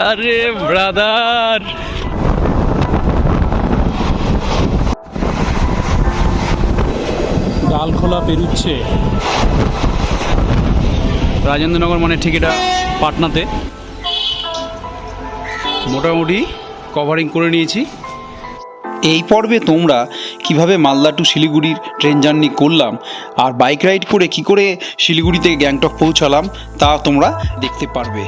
আরে ব্রাদার, ডালখোলা পেরুচ্ছে রাজেন্দ্রনগর, মানে ঠিক এটা পাটনাতে। মোটামুটি কভারিং করে নিয়েছি। এই পর্বে তোমরা কিভাবে মালদা টু শিলিগুড়ির ট্রেন জার্নি করলাম আর বাইক রাইড করে কি করে শিলিগুড়ি থেকে গ্যাংটক পৌঁছালাম তা তোমরা দেখতে পারবে।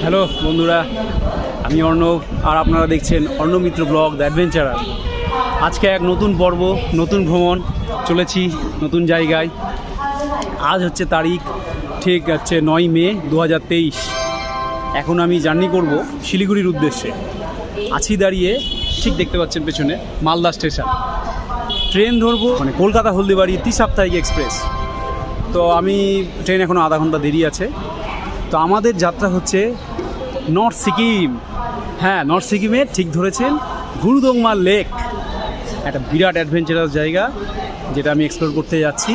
হ্যালো বন্ধুরা, আমি অর্ণব আর আপনারা দেখছেন অর্ণব মিত্র ব্লগ দ্য অ্যাডভেঞ্চারার। আজকে এক নতুন পর্ব, নতুন ভ্রমণ, চলেছি নতুন জায়গায়। আজ হচ্ছে তারিখ ঠিক হচ্ছে 9 মে 2023। এখন আমি জার্নি করব শিলিগুড়ির উদ্দেশ্যে। আছি দাঁড়িয়ে, ঠিক দেখতে পাচ্ছেন পেছনে মালদা স্টেশন। ট্রেন ধরবো মানে কলকাতা হলদিবাড়ি ত্রিসাপ্তাহিক এক্সপ্রেস। তো আমি ট্রেন এখনও আধা ঘন্টা দেরি আছে। তো আমাদের যাত্রা হচ্ছে নর্থ সিকিম। হ্যাঁ, নর্থ সিকিমে ঠিক ধরেছেন, গুরুদংমা লেক, একটা বিরাট অ্যাডভেঞ্চারাস জায়গা যেটা আমি এক্সপ্লোর করতে যাচ্ছি।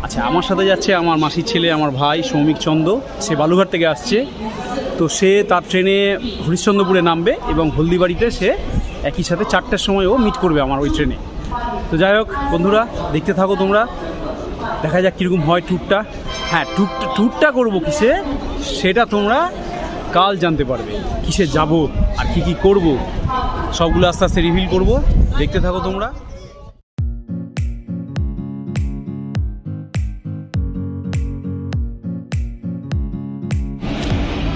আচ্ছা, আমার সাথে যাচ্ছে আমার মাসির ছেলে, আমার ভাই সৌমিক চন্দ্র। সে বালুঘাট থেকে আসছে। তো সে তার ট্রেনে হরিশ্চন্দ্রপুরে নামবে এবং হলদিবাড়িতে সে একই সাথে 4টার সময় ও মিট করবে আমার ওই ট্রেনে। তো যাই হোক বন্ধুরা, দেখতে থাকো তোমরা, দেখা যাক কীরকম হয় ট্যুরটা। হ্যাঁ, ট্যুরটা করবো কিসে সেটা তোমরা কাল জানতে পারবে। কিসে যাব আর কি কি করব সবগুলো আস্তে আস্তে রিভিল করব। দেখতে থাকো তোমরা।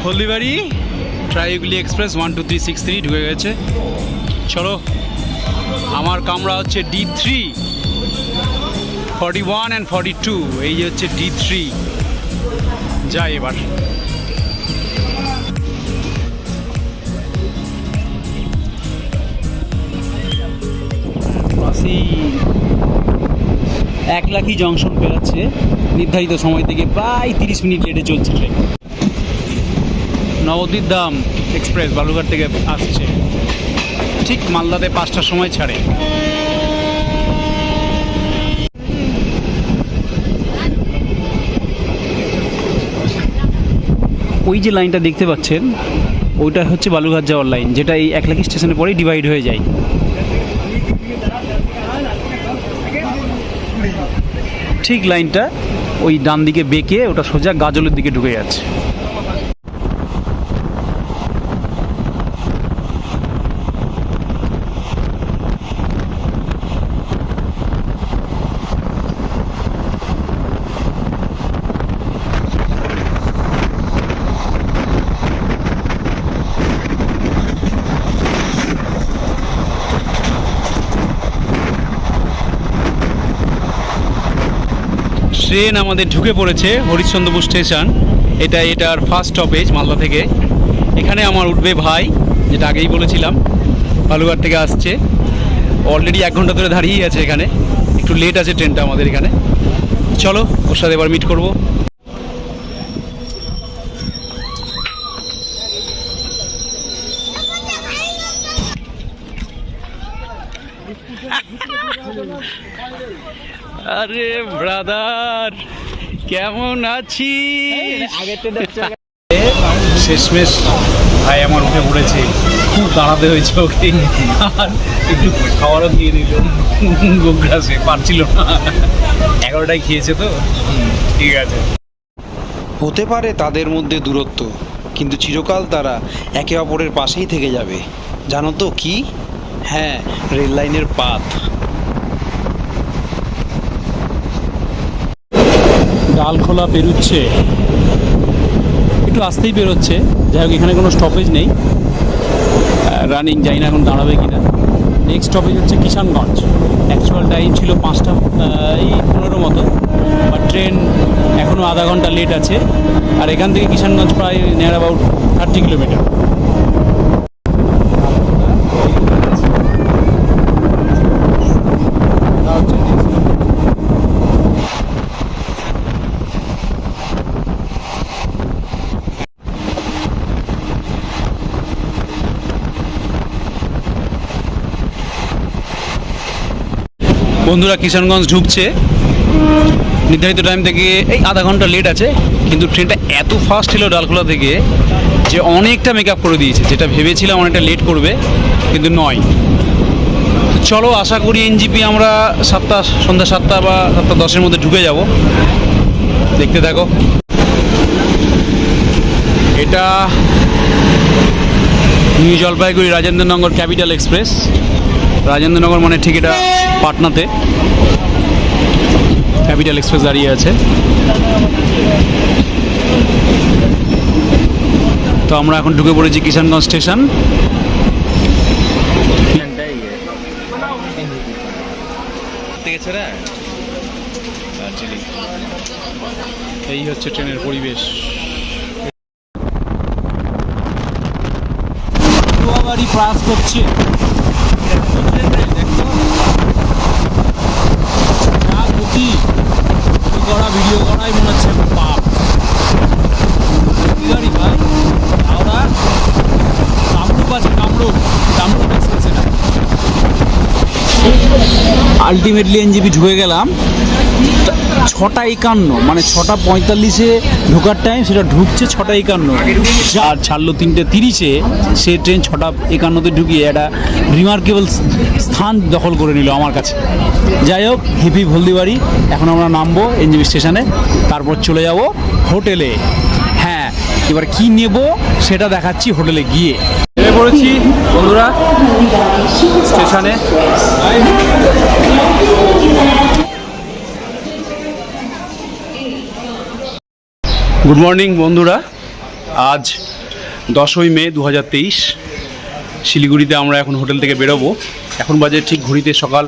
হলদিবাড়ি ট্রাইগুলি এক্সপ্রেস 12363 ঢুকে গেছে। চলো, আমার কামরা হচ্ছে D3, 41 and 42। এই যে হচ্ছে D3। যাই এবার। একলাখি জংশন পেরাচ্ছে নির্ধারিত সময় থেকে প্রায় 30 মিনিট লেটে চলছে ট্রেন। নবদ্বীপ ধাম এক্সপ্রেস বালুঘাট থেকে আসছে, ঠিক মালদাতে 5টার সময় ছাড়ে। ওই যে লাইনটা দেখতে পাচ্ছেন, ওইটা হচ্ছে বালুঘাট যাওয়ার লাইন, যেটা এই একলাখি স্টেশনের পরেই ডিভাইড হয়ে যায়। ঠিক লাইনটা ওই ডান দিকে বেঁকে ওটা সোজা গাজলের দিকে ঢুকে যাচ্ছে। ট্রেন আমাদের ঢুকে পড়েছে হরিশ্চন্দ্রপুর স্টেশন। এটার ফার্স্ট স্টপেজ মালদা থেকে। এখানে আমার উঠবে ভাই, যেটা আগেই বলেছিলাম, বালুঘাট থেকে আসছে। অলরেডি 1 ঘন্টা ধরে দাঁড়িয়েই আছে এখানে। একটু লেট আছে ট্রেনটা আমাদের এখানে। চলো ওর সাথে এবার মিট করবো। আরে ব্রাদার, কেমন আছিস? শেষমেশ ভাই আমার উঠে পড়েছে। খুব দাঁড়াতে হয়েছে ওকে, আর একটু খাওয়ারও দিয়ে দিল গোগ্রাসে, পারছিল না। 11টায় খেয়েছে তো, ঠিক আছে। হতে পারে তাদের মধ্যে দূরত্ব, কিন্তু চিরকাল তারা একে অপরের পাশেই থেকে যাবে। জানো তো কি? হ্যাঁ, রেল লাইনের পাত। ডালখোলা পেরুচ্ছে, একটু আসতেই বেরোচ্ছে। যাই হোক, এখানে কোনো স্টপেজ নেই, রানিং। জানি না এখন দাঁড়াবে কিনা। নেক্সট স্টপেজ হচ্ছে কিষানগঞ্জ। অ্যাকচুয়াল টাইম ছিল 5টা 15 মতো, বাট ট্রেন এখনও আধা ঘন্টা লেট আছে। আর এখান থেকে কিষানগঞ্জ প্রায় নিয়ার অ্যাবাউট 30 কিলোমিটার। বন্ধুরা কিষানগঞ্জ ঢুকছে, নির্ধারিত টাইম থেকে এই আধা ঘন্টা লেট আছে, কিন্তু ট্রেনটা এত ফাস্ট ছিল ডালখোলা থেকে যে অনেকটা মেকআপ করে দিয়েছে। যেটা ভেবেছিলাম অনেকটা লেট করবে, কিন্তু নয়। চলো আশা করি এনজিপি আমরা সন্ধ্যা 7টা বা 7:10-এর মধ্যে ঢুকে যাব। দেখতে থাকো। এটা new Jalpaiguri Rajendranagar capital express. Rajendranagar মানে ঠিক এটা পাটনাতে ক্যাপিটাল এক্সপ্রেস দাঁড়িয়ে আছে। তো আমরা এখন ঢুকে পড়েছি কিষানগঞ্জ স্টেশন। এই হচ্ছে ট্রেনের পরিবেশ। গাড়ি ক্রাশ করছে, ভিডিও করাই মনে হচ্ছে পাপ। গাড়ি ভাই হাওড়া কামরূপ আছে, কামরূপ এক্সপ্রেস। এটা আলটিমেটলি এনজিপি ঢুকে গেলাম 6:51, মানে 6:45-এ ঢোকার টাইম, সেটা ঢুকছে 6:51, আর ছাড়লো 3:30-এ। সে ট্রেন 6:51-তে ঢুকিয়ে একটা রিমার্কেবল স্থান দখল করে নিল আমার কাছে। যাই হোক, হিপি হলদিবাড়ি। এখন আমরা নামবো এনজিপি স্টেশনে, তারপর চলে যাব হোটেলে। হ্যাঁ, এবার কি নেব সেটা দেখাচ্ছি হোটেলে গিয়ে। নেমে পড়েছি বন্ধুরা স্টেশনে। গুড মর্নিং বন্ধুরা, আজ 10ই মে 2023। শিলিগুড়িতে আমরা এখন হোটেল থেকে বেরোবো। এখন বাজে ঠিক ঘড়িতে সকাল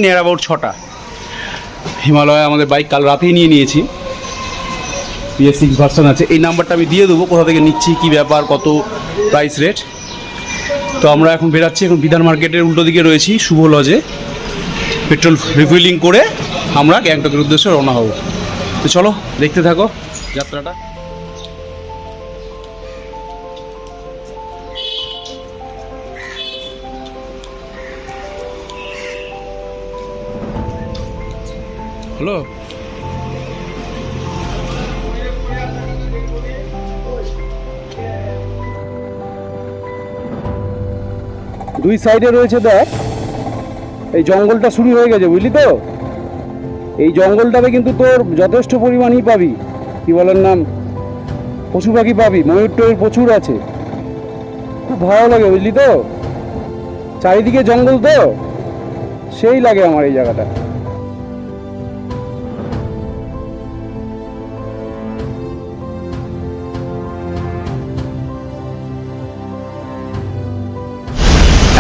নিয়ার অ্যাবাউট 6টা। হিমালয় আমাদের বাইক কাল রাতেই নিয়ে নিয়েছি, PS6 ভার্সন আছে। এই নাম্বারটা আমি দিয়ে দেবো কোথা থেকে নিচ্ছি, কী ব্যাপার, কত প্রাইস রেট। তো আমরা এখন বেরাচ্ছি। এখন বিধান মার্কেটের উল্টো দিকে রয়েছি শুভ লজে। পেট্রোল রিফিলিং করে আমরা গ্যাংটকের উদ্দেশ্যে রওনা হব। তো চলো দেখতে থাকো যাত্রাটা। হ্যালো, দুই সাইডে রয়েছে দেখ, এই জঙ্গলটা শুরু হয়ে গেছে, বুঝলি তো। এই জঙ্গলটাতে কিন্তু তোর যথেষ্ট পরিমাণই পাবি, কি বলার নাম, পশু পাখি পাবি, ময়ূর টয়ূর প্রচুর আছে। খুব ভালো লাগে, বুঝলি তো। চারিদিকে জঙ্গল তো, সেই লাগে আমার এই জায়গাটা।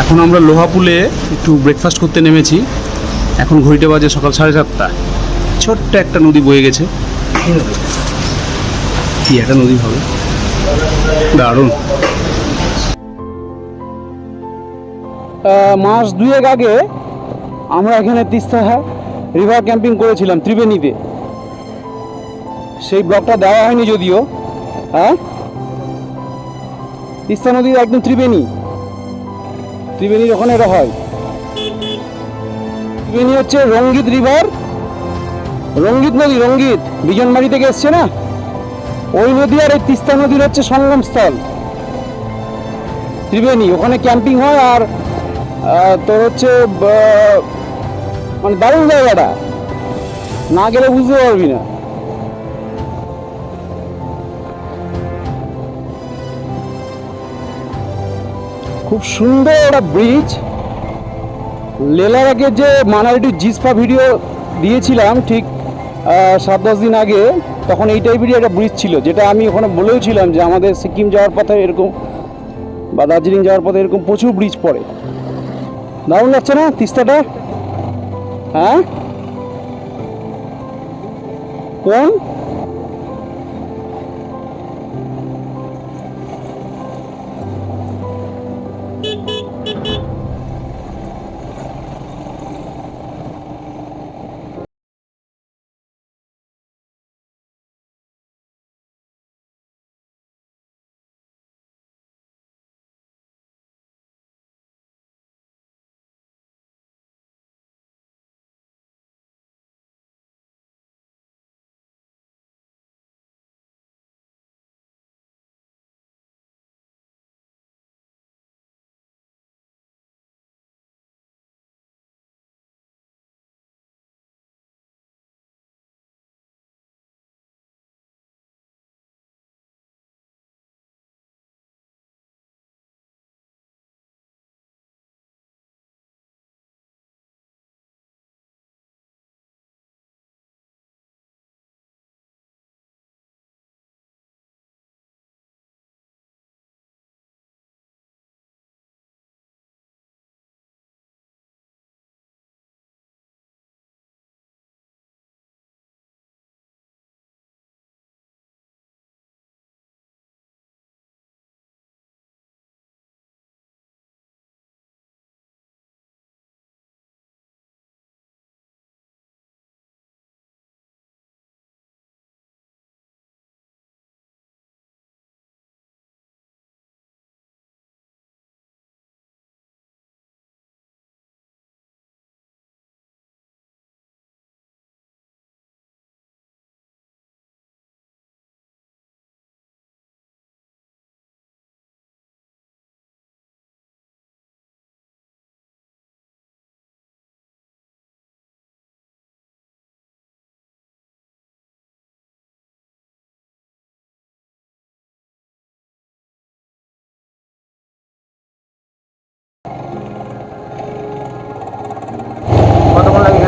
এখন আমরা লোহাপুলে একটু ব্রেকফাস্ট করতে নেমেছি। এখন ঘড়িটা বাজে সকাল 7:30। ছোট্ট একটা নদী বয়ে গেছে। কি একটা নদী হবে, দারুণ। মাস 2 আগে আমরা এখানে তিস্তা রিভার ক্যাম্পিং করেছিলাম ত্রিবেণীতে। সেই ব্লগটা দেওয়া হয়নি যদিও। হ্যাঁ, তিস্তা নদীর একদম ত্রিবেণীর ওখানে এটা হয়। ত্রিবেণী হচ্ছে রঙ্গিত রিভার, রঙ্গিত নদী, রঙ্গিত বিজনবাড়ি থেকে এসছে না, ওই নদী আর এই তিস্তা নদীর হচ্ছে সঙ্গমস্থল ত্রিবেণী। ওখানে ক্যাম্পিং হয়। আর তোর হচ্ছে মানে দারুণ জায়গাটা, না গেলে বুঝতে পারবি না। খুব সুন্দর একটা ব্রিজ। লেলার আগে যে মানালি জিসপা ভিডিও দিয়েছিলাম ঠিক 7-10 দিন আগে, তখন এই টাইপেরই একটা ব্রিজ ছিল, যেটা আমি ওখানে বলেওছিলাম যে আমাদের সিকিম যাওয়ার পথে এরকম বা দার্জিলিং যাওয়ার পথে এরকম প্রচুর ব্রিজ পড়ে। দারুণ লাগছে না তিস্তাটা? হ্যাঁ, কোন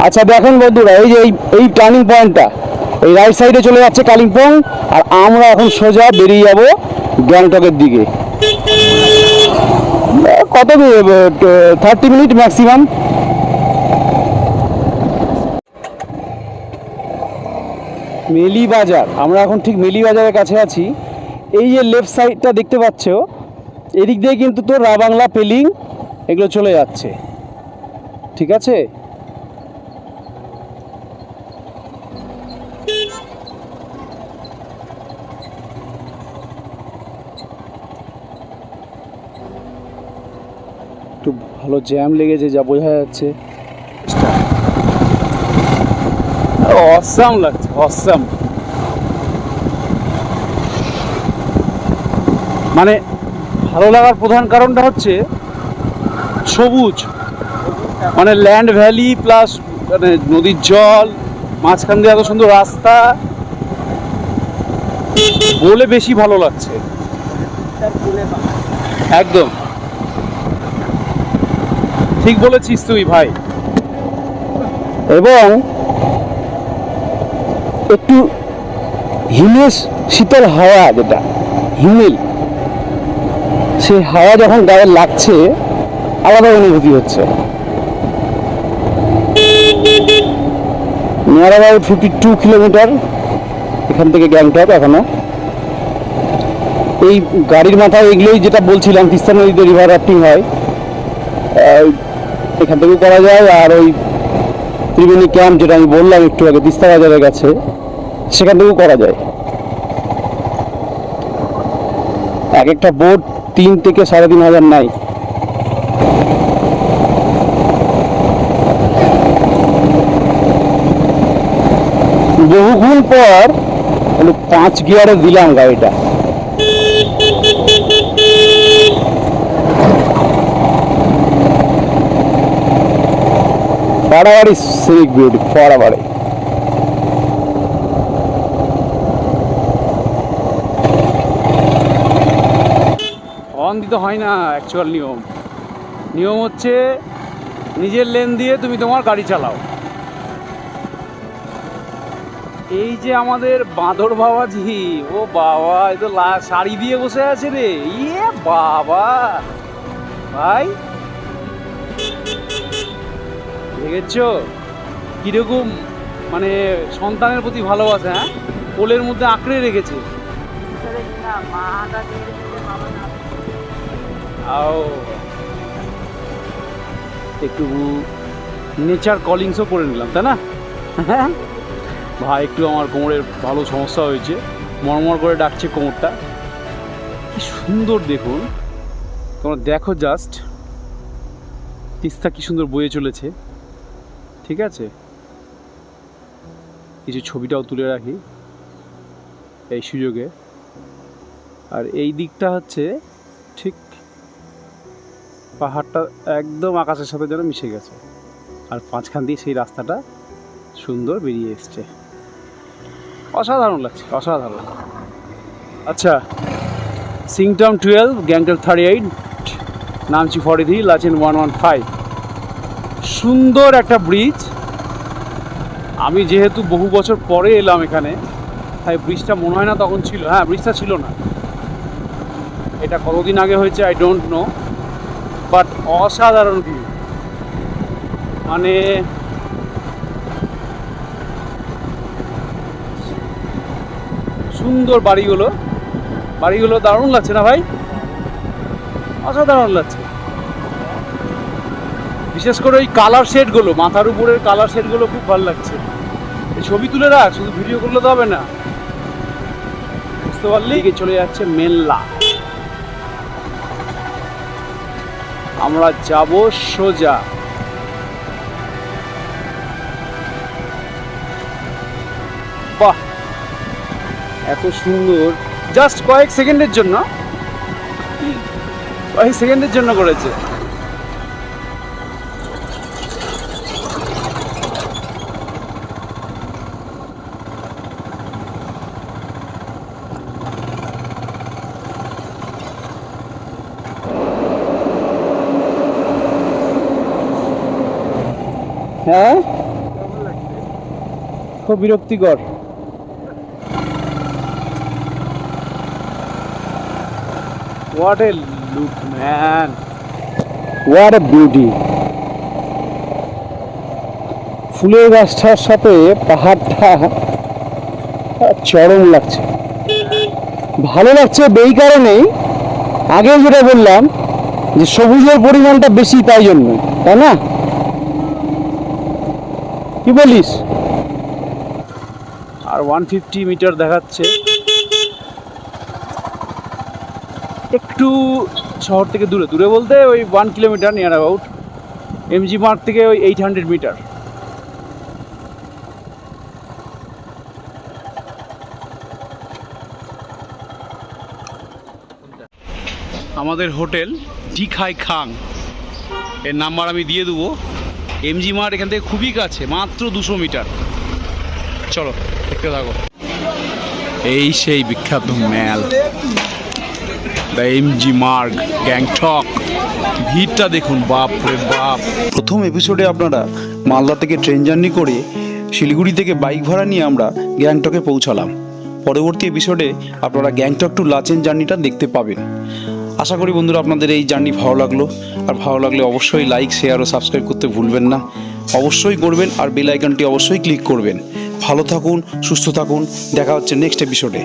আচ্ছা দেখেন বন্ধুরা, এই যে এই টার্নিং পয়েন্টটা, এই রাইট সাইডে চলে যাচ্ছে কালিম্পং, আর আমরা এখন সোজা বেরিয়ে যাব গ্যাংটকের দিকে। কত 30 মিনিট ম্যাক্সিমাম। মেলি বাজার, আমরা এখন ঠিক মেলি বাজারের কাছে আছি। এই যে লেফট সাইডটা দেখতে পাচ্ছ, এদিক দিয়ে কিন্তু তোর রাবাংলা, পেলিং এগুলো চলে যাচ্ছে, ঠিক আছে। একটু ভালো জ্যাম লেগেছে যা বোঝা যাচ্ছে। অসাম লাগছে, অসাম। মানে ভালো লাগার প্রধান কারণটা হচ্ছে সবুজ, মানে ল্যান্ড ভ্যালি প্লাস মানে নদীর জল, মাঝখান দিয়ে এত সুন্দর রাস্তা, বলে বেশি ভালো লাগছে। একদম ঠিক বলেছিস তুই ভাই। এবং একটু হিমেশ শীতল হাওয়া, যেটা হিমেল, সেই হাওয়া যখন গায়ে লাগছে আলাদা অনুভূতি হচ্ছে। নিয়ার অ্যাবাউট 52 কিলোমিটার এখান থেকে গ্যাংটক এখনো। এই গাড়ির মাথায় এগুলোই যেটা বলছিলাম, তিস্তা নদীতে রিভার রাফটিং হয়, এখান থেকেও করা যায়। আর ওই ত্রিবেণী ক্যাম্প যেটা আমি বললাম একটু আগে তিস্তা বাজারের কাছে, সেখান থেকেও করা যায়। এক একটা বোট 3 থেকে 3,500 নাই। বহুক্ষণ পর 5 গিয়ারে দিলাম গাড়িটা। ফরাবাড়ি সিনিক বিউটি, ফরাবাড়ি। হর্ন দিতে হয় না, অ্যাকচুয়াল নিয়ম হচ্ছে নিজের লেন দিয়ে তুমি তোমার গাড়ি চালাও। এই যে আমাদের বাঁদর বাবাজি, ও বাবা, এ তো শাড়ি দিয়ে বসে আছে রে, ইয়ে বাবা ভাই, দেখেছো কিরকম মানে সন্তানের প্রতি ভালোবাসা, হ্যাঁ, কোলের মধ্যে আঁকড়ে রেখেছে। একটু নেচার কলিংসও করে নিলাম, তাই না? ভাই একটু আমার কোমরের ভালো সমস্যা হয়েছে, মরমর করে ডাকছে কোমরটা। কি সুন্দর দেখুন, তোমরা দেখো জাস্ট, তিস্তা কি সুন্দর বয়ে চলেছে, ঠিক আছে। কিছু ছবিটাও তুলে রাখি এই সুযোগে। আর এই দিকটা হচ্ছে ঠিক পাহাড়টা একদম আকাশের সাথে যেন মিশে গেছে, আর মাঝখান দিয়ে সেই রাস্তাটা সুন্দর বেরিয়ে এসছে। অসাধারণ লাগছে, অসাধারণ। আচ্ছা, সিংটাম 12, গ্যাংটক 38, নামচি 43, লাচেন 115। সুন্দর একটা ব্রিজ। আমি যেহেতু বহু বছর পরে এলাম এখানে, তাই ব্রিজটা মনে হয় না তখন ছিল। হ্যাঁ, ব্রিজটা ছিল না। এটা কতদিন আগে হয়েছে আই ডোন্ট নো, বাট অসাধারণ ভিউ। মানে সুন্দর বাড়িগুলো দারুণ লাগছে না ভাই? অসাধারণ লাগছে। বিশেষ করে ওই কালার শেডগুলো, মাথার উপরের কালার শেডগুলো খুব ভালো লাগছে। এই ছবি তুলে রাখ, শুধু ভিডিও করলে তো হবে না, বুঝতে পারলি? চলে যাচ্ছে মেল্লা, আমরা যাব সোজা। বাহ, এত সুন্দর, জাস্ট কয়েক সেকেন্ডের জন্য করেছে। হ্যাঁ, খুব বিরক্তিকর। What a look, man! What a beauty! ফুলের গাছটার সাথে পাহাড়টা চরম লাগছে। ভালো লাগছে এই কারণেই, আগে যেটা বললাম যে সবুজের পরিমাণটা বেশি, তাই জন্য, তাই না? কি বলিস? আর 150 মিটার দেখাচ্ছে, একটু শহর থেকে দূরে, দূরে বলতে ওই 1 কিলোমিটার নিয়ার অ্যাবাউট। এমজি মার্গ থেকে ওই 800 মিটার। আমাদের হোটেল ডিখাই খাং এর নাম্বার আমি দিয়ে দেবো। এমজি মার্গ এখান থেকে খুবই কাছে, মাত্র 200 মিটার। চলো দেখতে থাকো। এই সেই বিখ্যাত ম্যাল, দ্য এমজি মার্গ, গ্যাংটক। ভিড়টা দেখুন, বাপ রে বাপ। প্রথম এপিসোডে আপনারা মালদা থেকে ট্রেন জার্নি করে শিলিগুড়ি থেকে বাইক ভাড়া নিয়ে আমরা গ্যাংটকে পৌঁছালাম। পরবর্তী এপিসোডে আপনারা গ্যাংটক টু লাচেন জার্নিটা দেখতে পাবেন। আশা করি বন্ধুরা আপনাদের এই জার্নি ভালো লাগলো, আর ভালো লাগলে অবশ্যই লাইক, শেয়ার ও সাবস্ক্রাইব করতে ভুলবেন না। অবশ্যই করবেন, আর বেল আইকনটি অবশ্যই ক্লিক করবেন। ভালো থাকুন, সুস্থ থাকুন, দেখা হচ্ছে নেক্সট এপিসোডে।